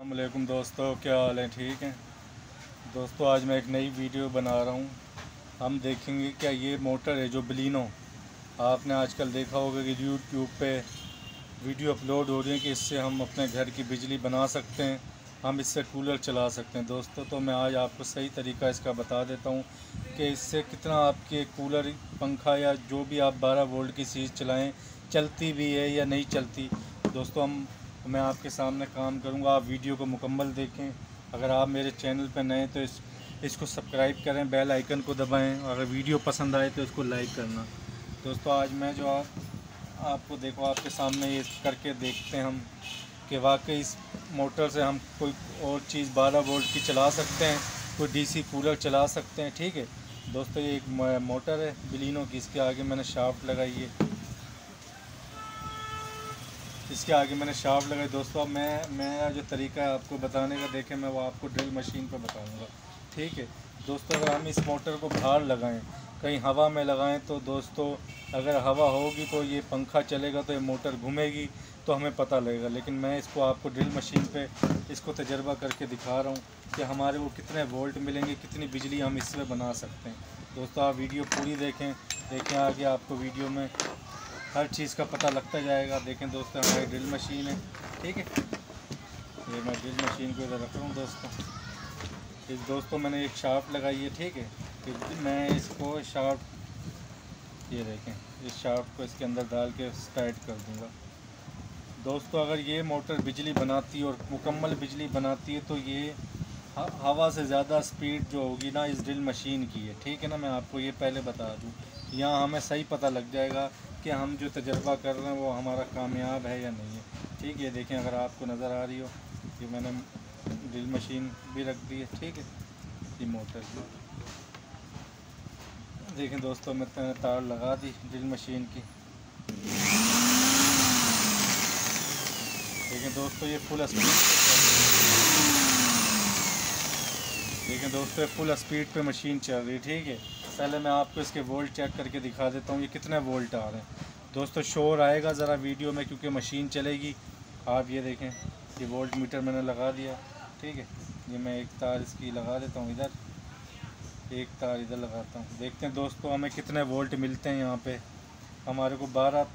अस्सलामुअलैकुम दोस्तों, क्या हाल है? ठीक है दोस्तों, आज मैं एक नई वीडियो बना रहा हूँ। हम देखेंगे क्या ये मोटर है जो बलिनो, आपने आजकल देखा होगा कि यूट्यूब पे वीडियो अपलोड हो रही है कि इससे हम अपने घर की बिजली बना सकते हैं, हम इससे कूलर चला सकते हैं। दोस्तों तो मैं आज आपको सही तरीका इसका बता देता हूँ कि इससे कितना आपके कूलर, पंखा या जो भी आप 12 वोल्ट की चीज़ चलाएं, चलती भी है या नहीं चलती। दोस्तों मैं आपके सामने काम करूँगा, आप वीडियो को मुकम्मल देखें। अगर आप मेरे चैनल पर नए तो इसको सब्सक्राइब करें, बेल आइकन को दबाएं। अगर वीडियो पसंद आए तो इसको लाइक करना। दोस्तों आज मैं जो आपको देखो आपके सामने ये करके देखते हैं हम कि वाकई इस मोटर से हम कोई और चीज़ 12 वोल्ट की चला सकते हैं, कोई डीसी कूलर चला सकते हैं। ठीक है दोस्तों, ये एक मोटर है बलिनो की, इसके आगे मैंने शाफ्ट लगाई है, इसके आगे मैंने शाफ्ट लगाई। दोस्तों अब मैं जो तरीका है आपको बताने का देखें, मैं वो आपको ड्रिल मशीन पर बताऊंगा। ठीक है दोस्तों, अगर हम इस मोटर को बाहर लगाएं, कहीं हवा में लगाएं, तो दोस्तों अगर हवा होगी तो ये पंखा चलेगा, तो ये मोटर घूमेगी, तो हमें पता लगेगा। लेकिन मैं इसको आपको ड्रिल मशीन पे इसको तजर्बा करके दिखा रहा हूँ कि हमारे को कितने वोल्ट मिलेंगे, कितनी बिजली हम इसमें बना सकते हैं। दोस्तों आप वीडियो पूरी देखें आगे आपको वीडियो में हर चीज़ का पता लगता जाएगा। देखें दोस्तों, हमारी ड्रिल मशीन है। ठीक है, ये मैं ड्रिल मशीन को इधर रख रहा हूँ दोस्तों मैंने एक शाफ्ट लगाई है। ठीक है, फिर मैं इसको शाफ्ट, ये देखें, इस शाफ्ट को इसके अंदर डाल के टाइट कर दूँगा। दोस्तों अगर ये मोटर बिजली बनाती है और मुकम्मल बिजली बनाती है तो ये हवा से ज़्यादा स्पीड जो होगी ना इस ड्रिल मशीन की है। ठीक है ना, मैं आपको ये पहले बता दूँ, यहाँ हमें सही पता लग जाएगा कि हम जो तजर्बा कर रहे हैं वो हमारा कामयाब है या नहीं है। ठीक है, देखें अगर आपको नज़र आ रही हो कि मैंने ड्रिल मशीन भी रख दी है। ठीक है, ये मोटर देखें दोस्तों, मैंने तार लगा दी ड्रिल मशीन की। देखें दोस्तों ये फुल स्पीड, देखें दोस्तों फुल स्पीड पे मशीन चल रही है। ठीक है, पहले मैं आपको इसके वोल्ट चेक करके दिखा देता हूँ ये कितने वोल्ट आ रहे हैं। दोस्तों शोर आएगा ज़रा वीडियो में क्योंकि मशीन चलेगी। आप ये देखें, ये वोल्ट मीटर मैंने लगा दिया। ठीक है, ये मैं एक तार इसकी लगा देता हूँ इधर, एक तार इधर लगाता हूँ। देखते हैं दोस्तों हमें कितने वोल्ट मिलते हैं। यहाँ पे हमारे को 12,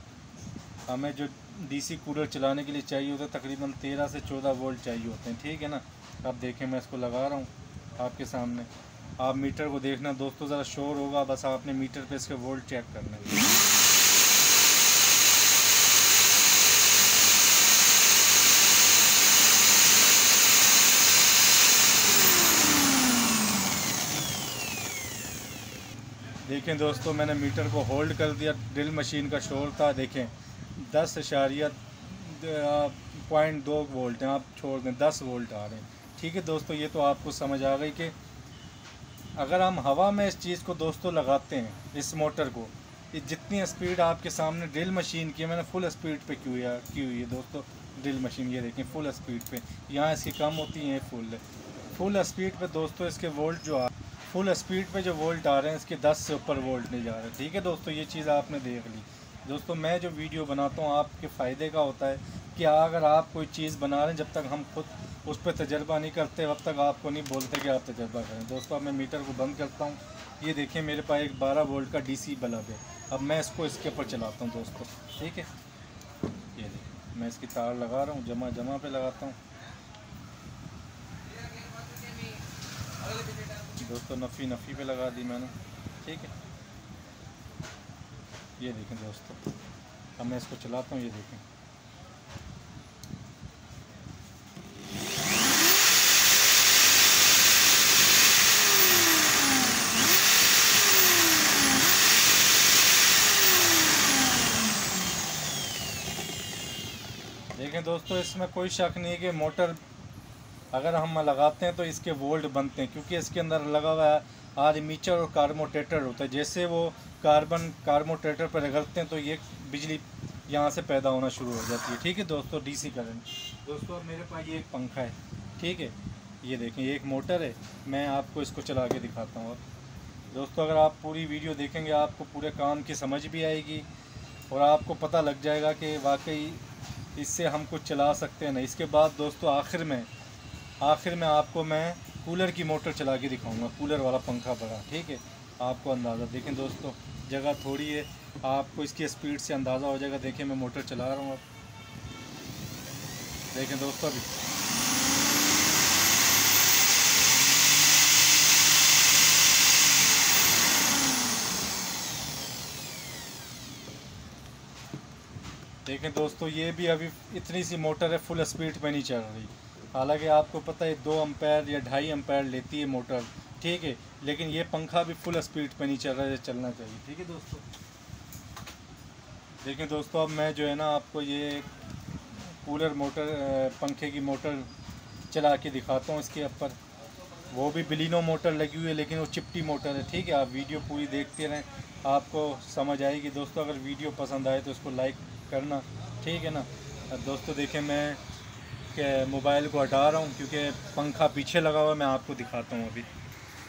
हमें जो डीसी कूलर चलाने के लिए चाहिए होता है तकरीबन 13 से 14 वोल्ट चाहिए होते हैं। ठीक है ना, अब देखें मैं इसको लगा रहा हूँ आपके सामने, आप मीटर को देखना दोस्तों, ज़रा शोर होगा, बस आपने मीटर पे इसके वोल्ट चेक करना है। देखें दोस्तों मैंने मीटर को होल्ड कर दिया, ड्रिल मशीन का शोर था, देखें 10.2 वोल्ट हैं, आप छोड़ दें 10 वोल्ट आ रहे हैं। ठीक है दोस्तों, ये तो आपको समझ आ गई कि अगर हम हवा में इस चीज़ को दोस्तों लगाते हैं, इस मोटर को, ये जितनी स्पीड आपके सामने ड्रिल मशीन की मैंने फुल स्पीड पे की हुई है दोस्तों। ड्रिल मशीन ये देखें फुल स्पीड पे, यहाँ इसकी कम होती है, फुल स्पीड पे दोस्तों इसके वोल्ट जो फुल स्पीड पे जो वोल्ट आ रहे हैं इसके 10 से ऊपर वोल्ट नहीं जा रहे। ठीक है दोस्तों, ये चीज़ आपने देख ली। दोस्तों मैं जो वीडियो बनाता हूँ आपके फ़ायदे का होता है कि अगर आप कोई चीज़ बना रहे हैं, जब तक हम खुद उस पर तजर्बा नहीं करते तब तक आपको नहीं बोलते कि आप तजर्बा करें। दोस्तों अब मैं मीटर को बंद करता हूँ। ये देखिए मेरे पास एक 12 वोल्ट का डीसी बल्ब है। अब मैं इसको इसके ऊपर चलाता हूँ दोस्तों। ठीक है, ये देखिए मैं इसकी तार लगा रहा हूँ, जमा पे लगाता हूँ दोस्तों, नफ़ी पे लगा दी मैंने। ठीक है, ये देखें दोस्तों, अब मैं इसको चलाता हूँ, ये देखें दोस्तों, इसमें कोई शक नहीं है कि मोटर अगर हम लगाते हैं तो इसके वोल्ट बनते हैं, क्योंकि इसके अंदर लगा हुआ है आर्मीचर और कार्बोरेटर होता है। जैसे वो कार्बोरेटर पर रगड़ते हैं तो ये बिजली यहाँ से पैदा होना शुरू हो जाती है। ठीक है दोस्तों, डीसी करंट। दोस्तों अब मेरे पास ये एक पंखा है। ठीक है, ये देखें ये एक मोटर है, मैं आपको इसको चला के दिखाता हूँ। दोस्तों अगर आप पूरी वीडियो देखेंगे आपको पूरे काम की समझ भी आएगी और आपको पता लग जाएगा कि वाकई इससे हम कुछ चला सकते हैं ना। इसके बाद दोस्तों आखिर में आखिर में आपको मैं कूलर की मोटर चला के दिखाऊंगा, कूलर वाला पंखा बड़ा, ठीक है। आपको अंदाज़ा देखें दोस्तों, जगह थोड़ी है, आपको इसकी स्पीड से अंदाज़ा हो जाएगा। देखें मैं मोटर चला रहा हूँ, अब देखें दोस्तों अभी देखें दोस्तों, ये भी अभी इतनी सी मोटर है, फुल स्पीड पे नहीं चल रही। हालांकि आपको पता है 2 एम्पेयर या 2.5 एम्पेयर लेती है मोटर, ठीक है, लेकिन ये पंखा भी फुल स्पीड पे नहीं चल रहा है, चलना चाहिए, ठीक है दोस्तों। देखें दोस्तों, अब मैं जो है ना आपको ये कूलर मोटर पंखे की मोटर चला के दिखाता हूँ। इसके ऊपर वो भी बिलिनो मोटर लगी हुई है, लेकिन वो चिपटी मोटर है, ठीक है। आप वीडियो पूरी देखते रहें, आपको समझ आएगी दोस्तों। अगर वीडियो पसंद आए तो इसको लाइक करना, ठीक है ना। अब दोस्तों देखें, मैं मोबाइल को हटा रहा हूँ क्योंकि पंखा पीछे लगा हुआ है, मैं आपको दिखाता हूँ अभी।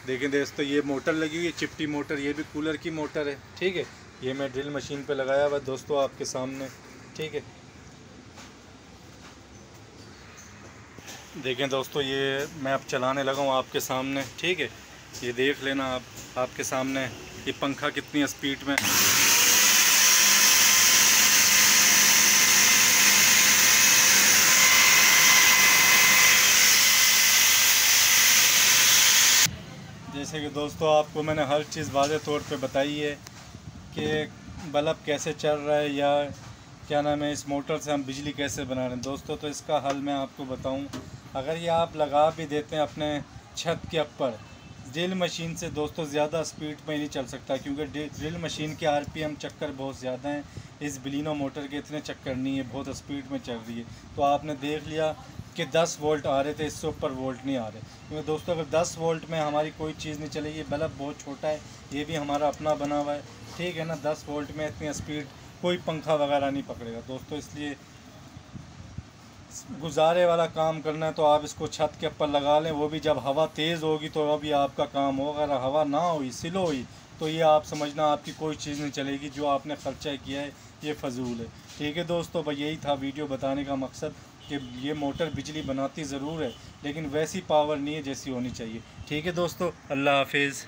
देखें दोस्तों, ये मोटर लगी हुई है चिपटी मोटर, ये भी कूलर की मोटर है, ठीक है। ये मैं ड्रिल मशीन पे लगाया हुआ है दोस्तों आपके सामने, ठीक है। देखें दोस्तों, ये मैं अब चलाने लगा हूँ आपके सामने, ठीक है। ये देख लेना आप, आपके सामने ये पंखा कितनी स्पीड में जैसे कि दोस्तों आपको मैंने हर चीज़ वाज़े तौर पे बताई है कि बल्ब कैसे चल रहा है, या क्या नाम है, इस मोटर से हम बिजली कैसे बना रहे हैं दोस्तों। तो इसका हल मैं आपको बताऊं, अगर ये आप लगा भी देते हैं अपने छत के ऊपर, ड्रिल मशीन से दोस्तों ज़्यादा स्पीड में नहीं चल सकता, क्योंकि ड्रिल मशीन के आरपीएम चक्कर बहुत ज़्यादा हैं। इस बिलिनो मोटर के इतने चक्कर नहीं है, बहुत स्पीड में चल रही है। तो आपने देख लिया कि 10 वोल्ट आ रहे थे, इससे ऊपर वोल्ट नहीं आ रहे, क्योंकि दोस्तों अगर 10 वोल्ट में हमारी कोई चीज़ नहीं चलेगी। बल्ब बहुत छोटा है, ये भी हमारा अपना बना हुआ है, ठीक है ना। 10 वोल्ट में इतनी स्पीड कोई पंखा वगैरह नहीं पकड़ेगा दोस्तों। इसलिए गुजारे वाला काम करना है तो आप इसको छत के ऊपर लगा लें, वो भी जब हवा तेज़ होगी तो अभी आपका काम होगा। अगर हवा ना हुई, स्लो हुई, तो ये आप समझना आपकी कोई चीज़ नहीं चलेगी, जो आपने ख़र्चा किया है ये फजूल है, ठीक है दोस्तों। भाई यही था वीडियो बताने का मकसद कि ये मोटर बिजली बनाती ज़रूर है, लेकिन वैसी पावर नहीं है जैसी होनी चाहिए, ठीक है दोस्तों। अल्लाह हाफिज़।